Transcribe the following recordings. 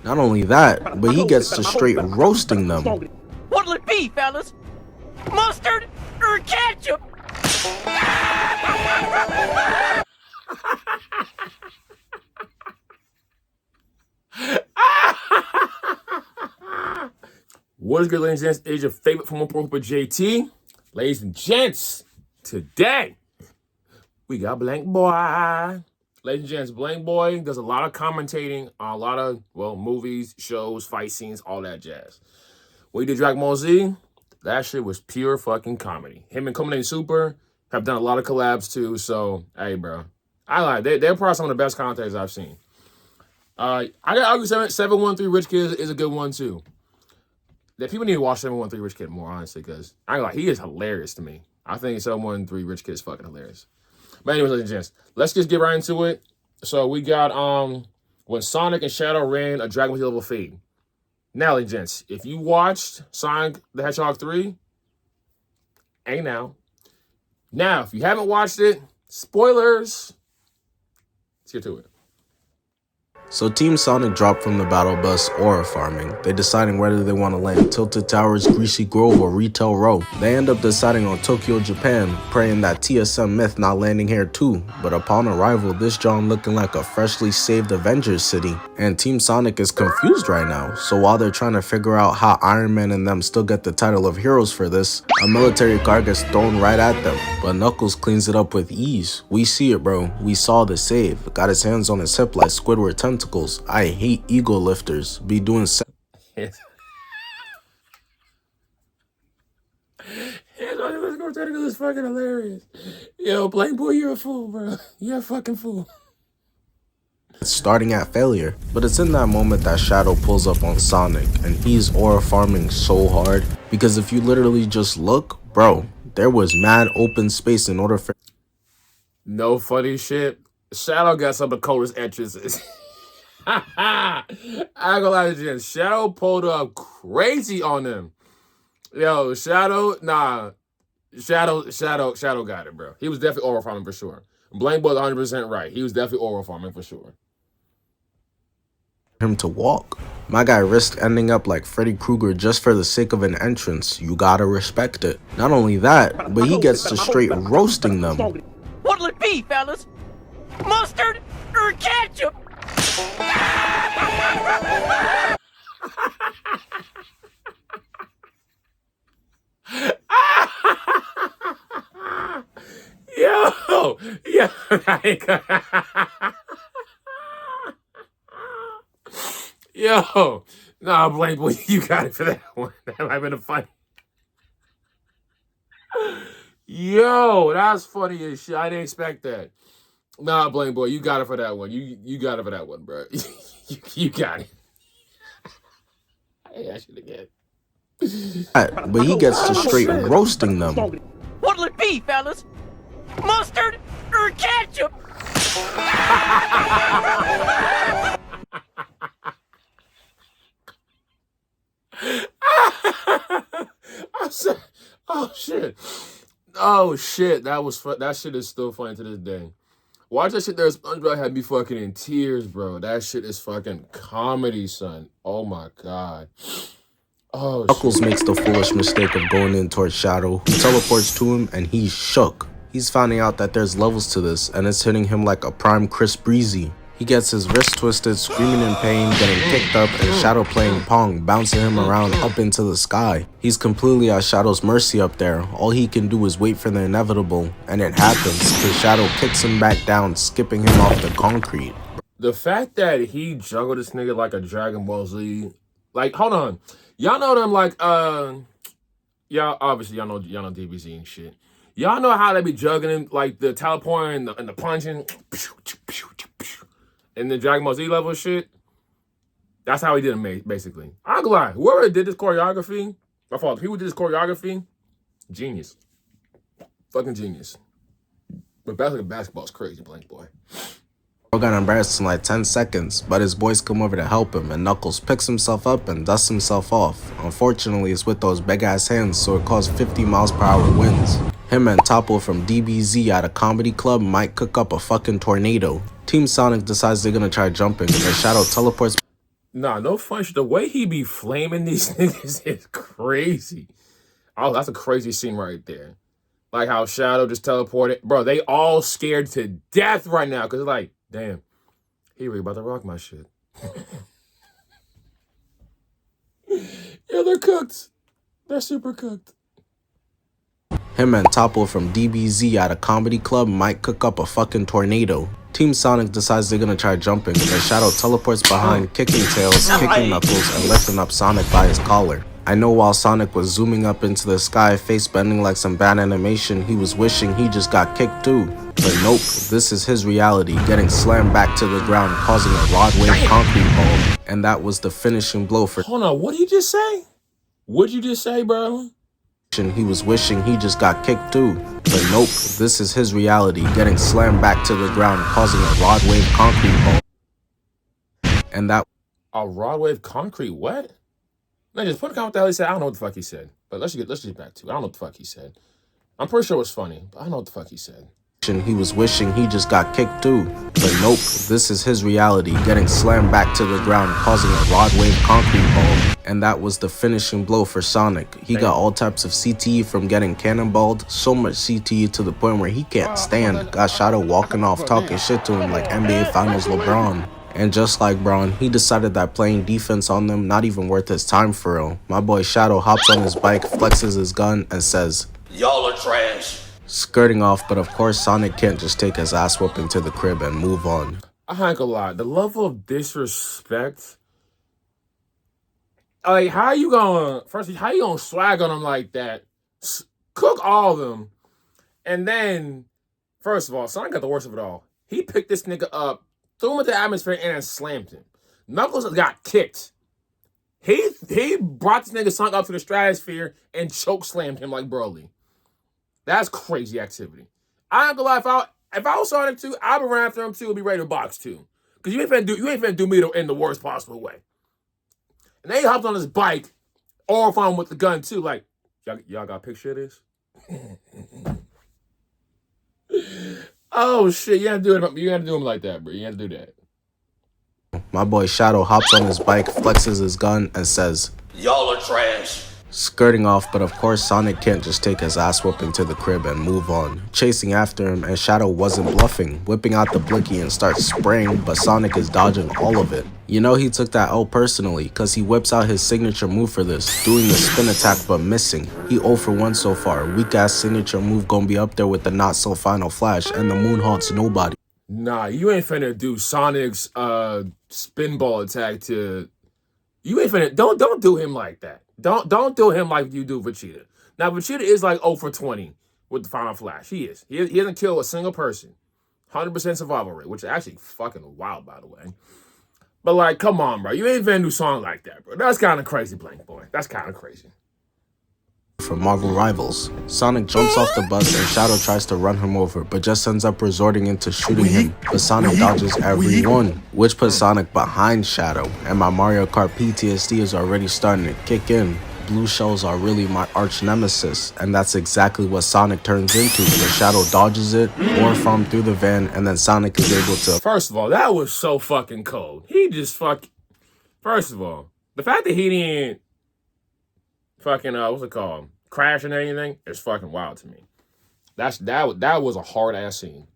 Not only that, but he gets to straight roasting them. What'll it be, fellas? Mustard or ketchup? What is good, ladies and gents? It is your favorite from one group of JT. Ladies and gents, today we got Blank Boy. Ladies and gents, Blank Boy does a lot of commentating on a lot of, well, movies, shows, fight scenes, all that jazz. When he did Dragon Ball Z, that shit was pure fucking comedy. Him and CONENT Super have done a lot of collabs too, so, hey, bro. I like it. They're probably some of the best commentators I've seen. I got argue 713 Rich Kid is a good one too. That people need to watch 713 Rich Kid more, honestly, because I ain't gonna lie, he is hilarious to me. I think 713 Rich Kid is fucking hilarious. But anyways, ladies and gents, let's just get right into it. So we got when Sonic and Shadow ran a Dragon Ball Z level feed. Now, ladies and gents, if you watched Sonic the Hedgehog 3, ain't now. Now, if you haven't watched it, spoilers. Let's get to it. So Team Sonic dropped from the battle bus Aura farming. They deciding whether they want to land Tilted Towers, Greasy Grove, or Retail Row. They end up deciding on Tokyo, Japan, praying that TSM Myth not landing here too. But upon arrival, this John looking like a freshly saved Avengers city. And Team Sonic is confused right now. So while they're trying to figure out how Iron Man and them still get the title of heroes for this, a military car gets thrown right at them. But Knuckles cleans it up with ease. We see it, bro. We saw the save. Got his hands on his hip like Squidward tentacles. I hate ego lifters. Be doing Hands on his tentacles is fucking hilarious. Yo, Blank Boy, you're a fool, bro. You're a fucking fool. starting at failure. But it's in that moment that Shadow pulls up on Sonic, and he's aura farming so hard. Because if you literally just look, bro, there was mad open space in order for... No funny shit. Shadow got some of the coldest entrances. I ain't gonna lie to you. Shadow pulled up crazy on them. Yo, Shadow, nah. Shadow got it, bro. He was definitely aura farming for sure. Blank Boy's 100% right. He was definitely aura farming for sure. Him to walk. My guy risked ending up like Freddy Krueger just for the sake of an entrance. You gotta respect it. Not only that, but he gets to straight roasting them. What'll it be, fellas? Mustard or ketchup? Yo, yo, nah, Blank Boy, you got it for that one. That might have been a funny. Yo, that's funny as shit. I didn't expect that. Nah, Blank Boy, you got it for that one. You got it for that one, bro. you got it. I asked you again. But he gets to straight roasting them. What'll it be, fellas? Mustard or ketchup? Oh shit! Oh shit! That shit is still funny to this day. Watch that shit there. SpongeBob had me fucking in tears, bro. That shit is fucking comedy, son. Oh my god. Oh, Knuckles makes the foolish mistake of going in towards Shadow, who teleports to him, and he's shook. He's finding out that there's levels to this, and it's hitting him like a prime Chris Breezy. He gets his wrist twisted, screaming in pain, getting kicked up, and Shadow playing Pong, bouncing him around up into the sky. He's completely at Shadow's mercy up there. All he can do is wait for the inevitable, and it happens, because Shadow kicks him back down, skipping him off the concrete. The fact that he juggled this nigga like a Dragon Ball Z, like, hold on. Y'all know them like, y'all obviously y'all know DBZ and shit. Y'all know how they be juggling like the teleporting and the punching, and the Dragon Ball Z level shit. That's how he did it, basically. I'm gonna lie, whoever did this choreography, my fault. People did this choreography, genius, fucking genius. But basketball is crazy, Blank Boy. Got embarrassed in like 10 seconds, but his boys come over to help him, and Knuckles picks himself up and dusts himself off. Unfortunately, it's with those big ass hands, so it caused 50 miles per hour winds. Him and Topo from DBZ at a comedy club might cook up a fucking tornado. Team Sonic decides they're gonna try jumping, and Shadow teleports. Nah, no fun shit. The way he be flaming these niggas is crazy. Oh, that's a crazy scene right there. Like how Shadow just teleported. Bro, they all scared to death right now because like, damn, he really about to rock my shit. Yeah, they're cooked. They're super cooked. Him and Topo from DBZ at a comedy club might cook up a fucking tornado. Team Sonic decides they're gonna try jumping, but Shadow teleports behind, kicking Tails, kicking Knuckles, and lifting up Sonic by his collar. I know while Sonic was zooming up into the sky, face bending like some bad animation, he was wishing he just got kicked too. But nope, this is his reality, getting slammed back to the ground, causing a rod wave concrete ball. And that was the finishing blow for— Hold on, what did you just say? What'd you just say, bro? He was wishing he just got kicked too. But nope, this is his reality, getting slammed back to the ground, causing a rod wave concrete ball. And that— A rod wave concrete what? No, just put a comment what the hell he said. I don't know what the fuck he said. But let's get back to it. I don't know what the fuck he said. I'm pretty sure it was funny, but I don't know what the fuck he said. he was wishing he just got kicked too. But nope, this is his reality, getting slammed back to the ground, causing a rod wave concrete ball. And that was the finishing blow for Sonic. He got all types of CTE from getting cannonballed, so much CTE to the point where he can't stand. Got Shadow walking off talking shit to him like NBA Finals LeBron. And just like Braun, he decided that playing defense on them not even worth his time for real. My boy Shadow hops on his bike, flexes his gun, and says, Y'all are trash. Skirting off, but of course Sonic can't just take his ass whooping to the crib and move on. I ain't gonna lie, the level of disrespect. Like, how you gonna swag on them like that? Cook all of them. And then, first of all, Sonic got the worst of it all. He picked this nigga up, threw him into the atmosphere, and then slammed him. Knuckles got kicked. He brought this nigga Sonic up to the stratosphere and choke slammed him like Broly. That's crazy activity. I ain't gonna lie, if I was Sonic 2, I'd be running after him too and be ready to box too. Cause you ain't finna do me in the worst possible way. And then he hopped on his bike, or found him with the gun too. Like, y'all got a picture of this? Oh shit, you had to do him like that, bro. You had to do that. My boy Shadow hops on his bike, flexes his gun, and says, Y'all are trash. Skirting off, but of course Sonic can't just take his ass whooping to the crib and move on. Chasing after him, and Shadow wasn't bluffing, whipping out the blicky and starts spraying, but Sonic is dodging all of it. You know he took that L personally, cause he whips out his signature move for this, doing the spin attack but missing. He 0 for 1 so far, weak ass signature move gonna be up there with the not so final flash, and the moon haunts nobody. Nah, you ain't finna do Sonic's spinball attack to... You ain't finna... Don't do him like that. Don't do him like you do Vegeta. Now, Vegeta is like 0 for 20 with the final flash. He is. He hasn't killed a single person. 100% survival rate, which is actually fucking wild, by the way. But like, come on, bro. You ain't finna do song like that, bro. That's kind of crazy, Blank Boy. That's kind of crazy. From Marvel Rivals, Sonic jumps off the bus and Shadow tries to run him over, but just ends up resorting into shooting him, but Sonic dodges every one, which puts Sonic behind Shadow, and my Mario Kart PTSD is already starting to kick in. Blue shells are really my arch nemesis, and that's exactly what Sonic turns into, where Shadow dodges it, or from through the van, and then Sonic is able to— First of all, that was so fucking cold. He just First of all, the fact that he didn't fucking what's it called, crash and anything, is fucking wild to me. That was a hard ass scene,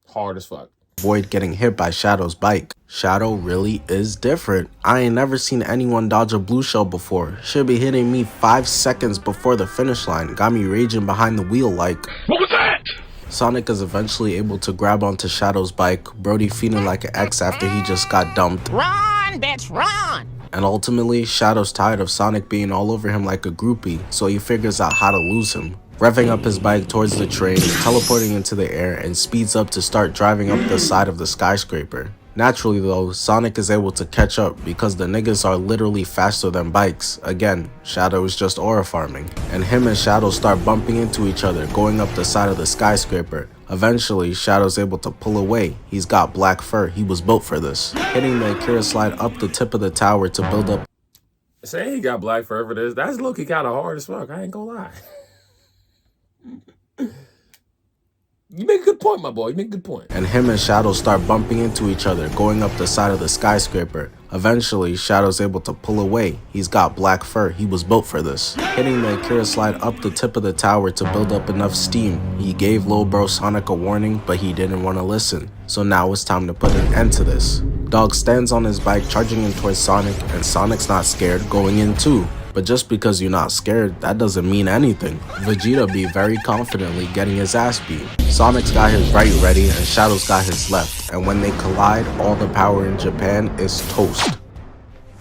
hard as fuck. Avoid getting hit by Shadow's bike. Shadow really is different. I ain't never seen anyone dodge a blue shell before. Should be hitting me 5 seconds before the finish line. Got me raging behind the wheel like, What was that? Sonic is eventually able to grab onto Shadow's bike, Brody feeling like an ex after he just got dumped. Run, bitch, run! And ultimately, Shadow's tired of Sonic being all over him like a groupie, so he figures out how to lose him. Revving up his bike towards the train, teleporting into the air, and speeds up to start driving up the side of the skyscraper. Naturally though, Sonic is able to catch up because the niggas are literally faster than bikes. Again, Shadow is just aura farming. And him and Shadow start bumping into each other, going up the side of the skyscraper. Eventually, Shadow's able to pull away. He's got black fur, he was built for this. Hitting the Akira slide up the tip of the tower to build up— Saying he got black fur for this, that's low-key kind of hard as fuck, I ain't gonna lie. You make a good point, my boy. You make a good point. and him and Shadow start bumping into each other, going up the side of the skyscraper. Eventually, Shadow's able to pull away. He's got black fur, he was built for this. Hitting the Akira slide up the tip of the tower to build up enough steam. He gave Lil Bro Sonic a warning, but he didn't want to listen. So now it's time to put an end to this. Dog stands on his bike charging in towards Sonic, and Sonic's not scared, going in too. But just because you're not scared, that doesn't mean anything. Vegeta be very confidently getting his ass beat. Sonic's got his right ready and Shadow's got his left, and when they collide, all the power in Japan is toast.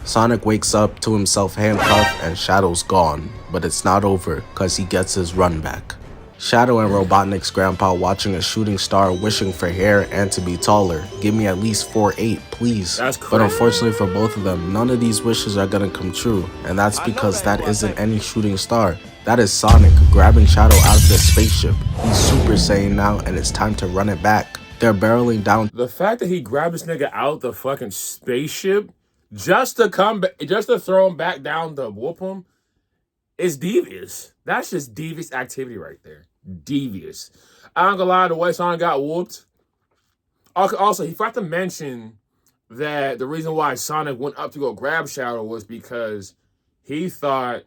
Sonic wakes up to himself handcuffed and Shadow's gone, but it's not over cause he gets his run back. Shadow and Robotnik's grandpa watching a shooting star, wishing for hair and to be taller. Give me at least 4'8", please. That's crazy. But unfortunately for both of them, none of these wishes are gonna come true, and that's because that isn't any shooting star. That is Sonic grabbing Shadow out of the spaceship. He's Super Saiyan now, and it's time to run it back. They're barreling down. The fact that he grabbed this nigga out the fucking spaceship just to come back, just to throw him back down to whoop him, is devious. That's just devious activity right there. Devious. I ain't gonna lie, the way Sonic got whooped. Also, he forgot to mention that the reason why Sonic went up to go grab Shadow was because he thought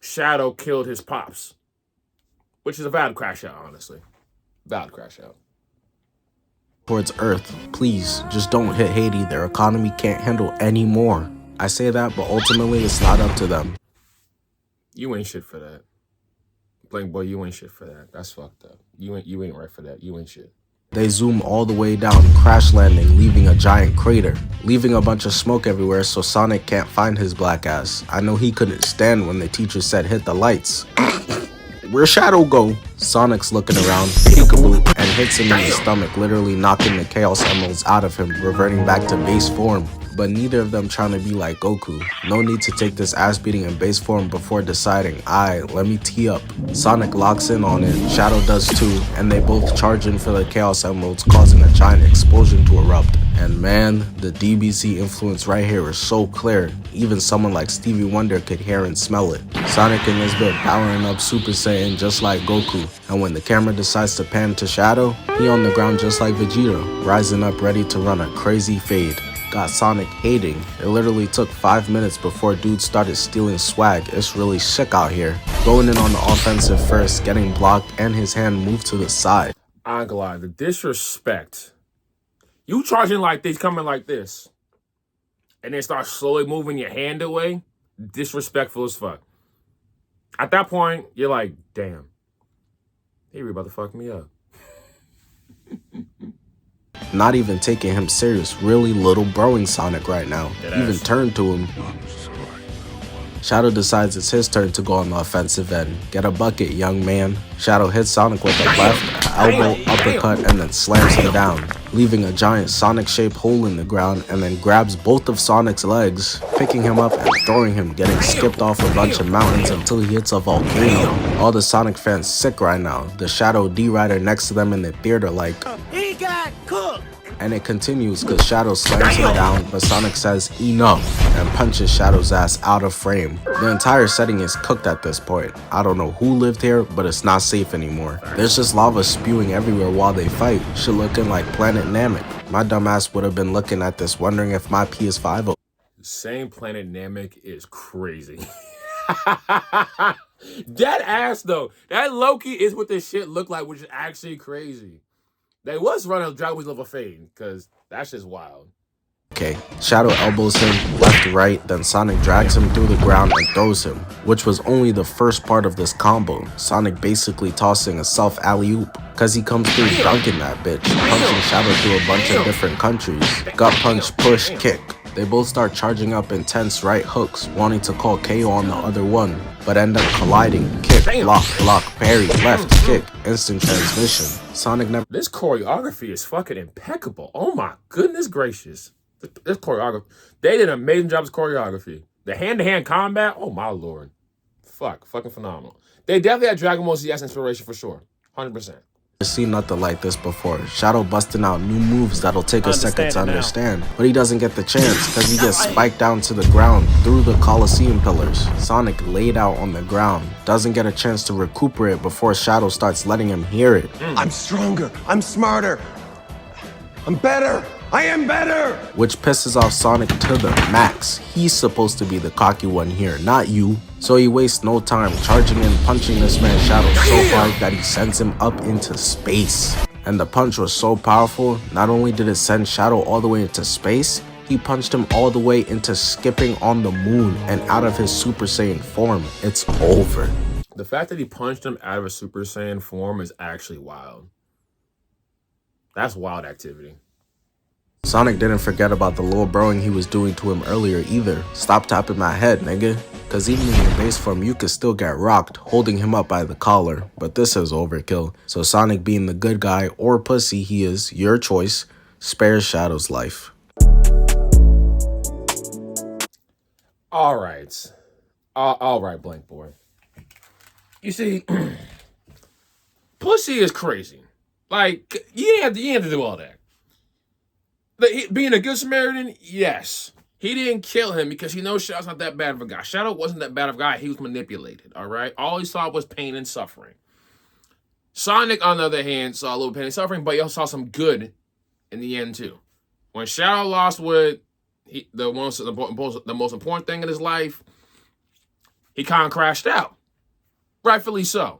Shadow killed his pops. Which is a valid crash out, honestly. Valid crash out. Towards Earth. Please, just don't hit Haiti. Their economy can't handle any more. I say that, but ultimately it's not up to them. You ain't shit for that. Blank boy, you ain't shit for that. That's fucked up. You ain't right for that. You ain't shit. They zoom all the way down, crash landing, leaving a giant crater, leaving a bunch of smoke everywhere so Sonic can't find his black ass. I know he couldn't stand when the teacher said hit the lights. Where'd Shadow go? Sonic's looking around, peekaboo, and hits him in the stomach, literally knocking the Chaos Emeralds out of him, reverting back to base form. But neither of them trying to be like Goku. No need to take this ass beating in base form before deciding, aight, let me tee up. Sonic locks in on it, Shadow does too, and they both charge in for the Chaos Emeralds, causing a giant explosion to erupt. And man, the DBZ influence right here is so clear, even someone like Stevie Wonder could hear and smell it. Sonic and his bit powering up Super Saiyan just like Goku, and when the camera decides to pan to Shadow, he on the ground just like Vegeta, rising up ready to run a crazy fade. Got Sonic hating. It literally took 5 minutes before dude started stealing swag. It's really sick out here. Going in on the offensive first, getting blocked, and his hand moved to the side. I ain't gonna lie, the disrespect. You charging like this, coming like this, and then start slowly moving your hand away, disrespectful as fuck. At that point, you're like, damn, he really about to fuck me up. Not even taking him serious, really little broing Sonic right now. Even turned to him. Shadow decides it's his turn to go on the offensive end. Get a bucket, young man. Shadow hits Sonic with a left, elbow, uppercut, and then slams him down, leaving a giant Sonic-shaped hole in the ground, and then grabs both of Sonic's legs, picking him up and throwing him, getting skipped off a bunch of mountains until he hits a volcano. All the Sonic fans sick right now. The Shadow D-Rider next to them in the theater like, He got cooked. and it continues because Shadow slams him down, but Sonic says enough and punches Shadow's ass out of frame. The entire setting is cooked at this point. I don't know who lived here, but it's not safe anymore. There's just lava spewing everywhere while they fight. Shit looking like Planet Namek. My dumbass would have been looking at this wondering if my PS5 Same Planet Namek is crazy. Dead ass though. That Loki is what this shit looked like, which is actually crazy. They was running Dragon Ball level fade, because that's just wild. Okay, Shadow elbows him left to right, then Sonic drags him through the ground and throws him, which was only the first part of this combo. Sonic basically tossing a self alley-oop, cause he comes through dunking that bitch, punching Shadow through a bunch of different countries. Gut punch, push, kick. They both start charging up intense right hooks, wanting to call KO on the other one, but end up colliding. Kick, block, parry, left, kick, instant transmission. Sonic never— This choreography is fucking impeccable. Oh my goodness gracious. This choreography. They did an amazing job with choreography. The hand-to-hand combat, oh my lord. Fucking phenomenal. They definitely had Dragon Ball Z as inspiration for sure. 100%. seen nothing like this before. Shadow busting out new moves that'll take a second to understand, but he doesn't get the chance because he gets spiked down to the ground through the Coliseum pillars. Sonic laid out on the ground, doesn't get a chance to recuperate before Shadow starts letting him hear it. I'm stronger, I'm smarter, I'm better, I am better! Which pisses off Sonic to the max. He's supposed to be the cocky one here, not you. So he wastes no time charging and punching this man Shadow so hard that he sends him up into space. And the punch was so powerful, not only did it send Shadow all the way into space, he punched him all the way into skipping on the moon and out of his Super Saiyan form. It's over. The fact that he punched him out of a Super Saiyan form is actually wild. That's wild activity. Sonic didn't forget about the little broing he was doing to him earlier either. Stop tapping my head, nigga. Cause even in your base form, you could still get rocked, holding him up by the collar. But this is overkill. So Sonic, being the good guy or pussy he is, your choice, spares Shadow's life. Alright. Alright, Blank Boy. You see, pussy is crazy. Like, you ain't have to do all that. Being a good Samaritan, yes. He didn't kill him because he knows Shadow's not that bad of a guy. Shadow wasn't that bad of a guy. He was manipulated, all right? All he saw was pain and suffering. Sonic, on the other hand, saw a little pain and suffering, but he also saw some good in the end, too. When Shadow lost with the most important thing in his life, he kind of crashed out. Rightfully so.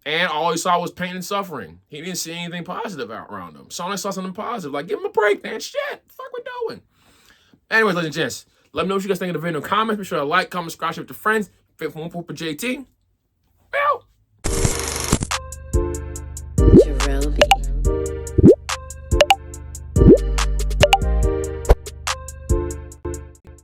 And all he saw was pain and suffering. He didn't see anything positive out around him. Sonic saw something positive. Like, give him a break, man. Shit. What the fuck we doing? Anyways, ladies and gents, let me know what you guys think of the video in the comments. Be sure to like, comment, subscribe, share with your friends. Favorite from One Pooper JT. Well.